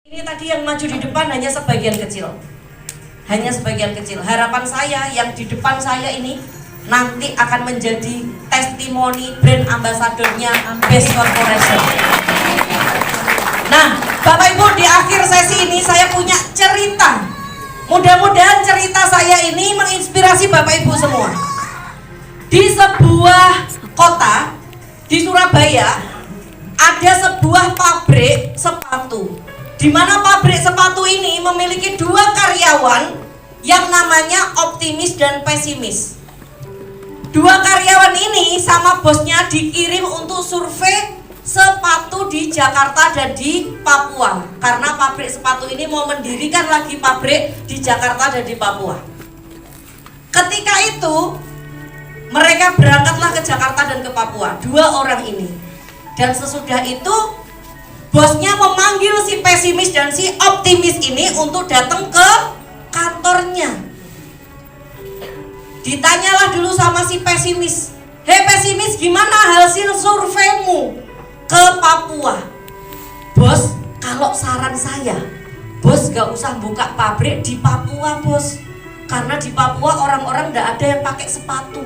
Ini tadi yang maju di depan hanya sebagian kecil. Hanya sebagian kecil. Harapan saya yang di depan saya ini nanti akan menjadi testimoni brand ambasadornya Best Corporation. Nah, Bapak Ibu, di akhir sesi ini saya punya cerita. Mudah-mudahan cerita saya ini menginspirasi Bapak Ibu semua. Di sebuah kota di Surabaya ada sebuah pabrik sepatu, di mana pabrik sepatu ini memiliki dua karyawan yang namanya optimis dan pesimis. Dua karyawan ini sama bosnya dikirim untuk survei sepatu di Jakarta dan di Papua, karena pabrik sepatu ini mau mendirikan lagi pabrik di Jakarta dan di Papua. Ketika itu mereka berangkatlah ke Jakarta dan ke Papua, dua orang ini. Dan sesudah itu bosnya memanggil si pesimis dan si optimis ini untuk datang ke kantornya. Ditanyalah dulu sama si pesimis, "Hei pesimis, gimana hasil surveimu ke Papua?" "Bos, kalau saran saya, bos gak usah buka pabrik di Papua bos, karena di Papua orang-orang gak ada yang pakai sepatu.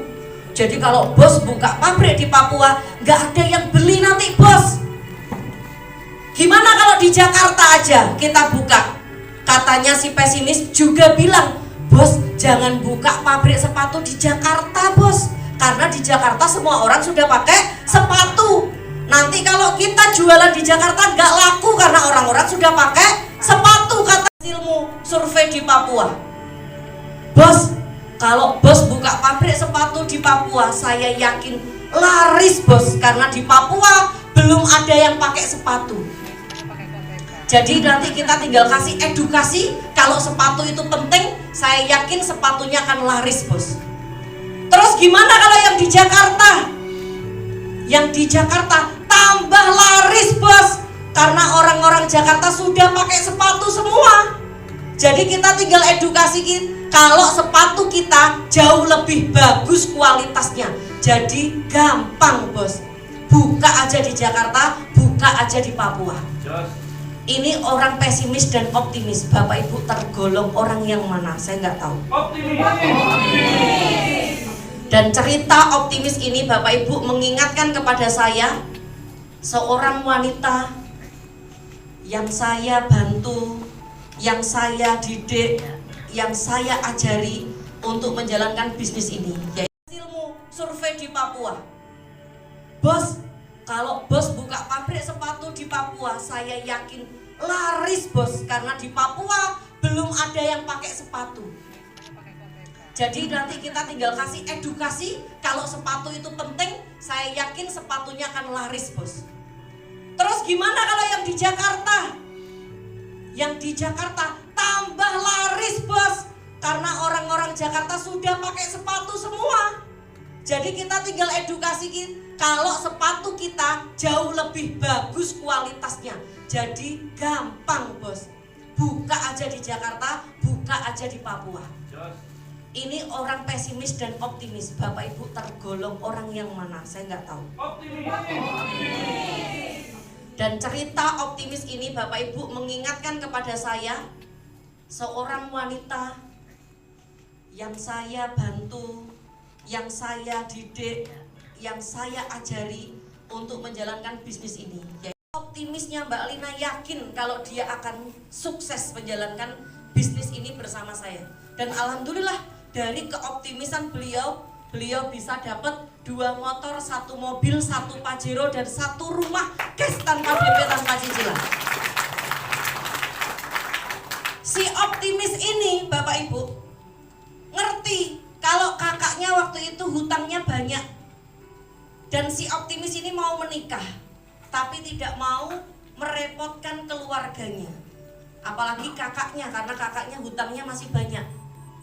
Jadi kalau bos buka pabrik di Papua, gak ada yang beli nanti bos. Gimana kalau di Jakarta aja kita buka?" Katanya si pesimis juga bilang, "Bos, jangan buka pabrik sepatu di Jakarta bos, karena di Jakarta semua orang sudah pakai sepatu. Nanti kalau kita jualan di Jakarta gak laku karena orang-orang sudah pakai sepatu," kata hasilmu survei di Papua. "Bos, kalau bos buka pabrik sepatu di Papua, saya yakin laris bos, karena di Papua belum ada yang pakai sepatu. Jadi nanti kita tinggal kasih edukasi, kalau sepatu itu penting, saya yakin sepatunya akan laris bos." "Terus gimana kalau yang di Jakarta?" "Yang di Jakarta tambah laris bos, karena orang-orang Jakarta sudah pakai sepatu semua. Jadi kita tinggal edukasi, kalau sepatu kita jauh lebih bagus kualitasnya. Jadi gampang bos, buka aja di Jakarta, buka aja di Papua." Ini orang pesimis dan optimis. Bapak Ibu tergolong orang yang mana? Saya nggak tahu. Optimis. Dan cerita optimis ini Bapak Ibu mengingatkan kepada saya, seorang wanita yang saya bantu, yang saya didik, yang saya ajari untuk menjalankan bisnis ini. Yaitu hasilmu survei di Papua. "Bos, kalau bos buka pabrik sepatu di Papua, saya yakin laris bos, karena di Papua belum ada yang pakai sepatu. Jadi nanti kita tinggal kasih edukasi, kalau sepatu itu penting, saya yakin sepatunya akan laris bos." "Terus gimana kalau yang di Jakarta?" "Yang di Jakarta tambah laris bos, karena orang-orang Jakarta sudah pakai sepatu semua. Jadi kita tinggal edukasi, kalau sepatu kita jauh lebih bagus kualitasnya. Jadi gampang bos, buka aja di Jakarta, buka aja di Papua." Ini orang pesimis dan optimis. Bapak Ibu tergolong orang yang mana? Saya nggak tahu. Optimis. Dan cerita optimis ini Bapak Ibu mengingatkan kepada saya, seorang wanita yang saya bantu, yang saya didik, yang saya ajari untuk menjalankan bisnis ini. Optimisnya Mbak Lina yakin kalau dia akan sukses menjalankan bisnis ini bersama saya. Dan alhamdulillah dari keoptimisan beliau bisa dapat 2 motor, 1 mobil, 1 Pajero, dan 1 rumah cash tanpa DP, tanpa cicilan. Si optimis ini Bapak Ibu ngerti kalau kakaknya waktu itu hutangnya banyak, dan si optimis ini mau menikah tapi tidak mau merepotkan keluarganya, apalagi kakaknya, karena kakaknya hutangnya masih banyak.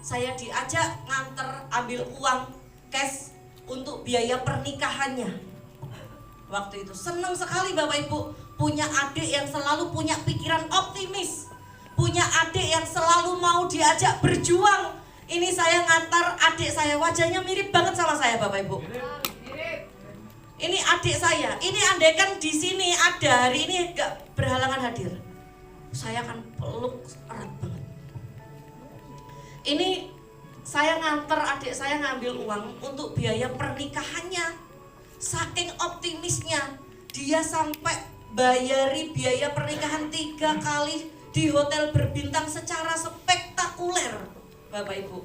Saya diajak nganter ambil uang cash untuk biaya pernikahannya. Waktu itu senang sekali Bapak Ibu punya adik yang selalu punya pikiran optimis, punya adik yang selalu mau diajak berjuang. Ini saya ngantar adik saya, wajahnya mirip banget sama saya Bapak Ibu. Ini adik saya, ini andaikan di sini ada, hari ini gak berhalangan hadir. saya akan peluk erat banget. Ini saya nganter adik saya ngambil uang untuk biaya pernikahannya. Saking optimisnya, dia sampai bayari biaya pernikahan 3 kali di hotel berbintang secara spektakuler, Bapak Ibu.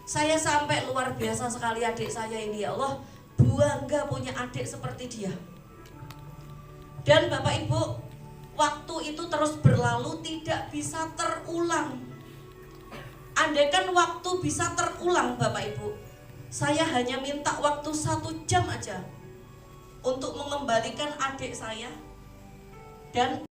Saya sampai luar biasa sekali adik saya ini, ya Allah, bangga punya adik seperti dia. Dan Bapak Ibu, waktu itu terus berlalu, tidak bisa terulang. Andaikan waktu bisa terulang Bapak Ibu, saya hanya minta waktu 1 jam aja untuk mengembalikan adik saya dan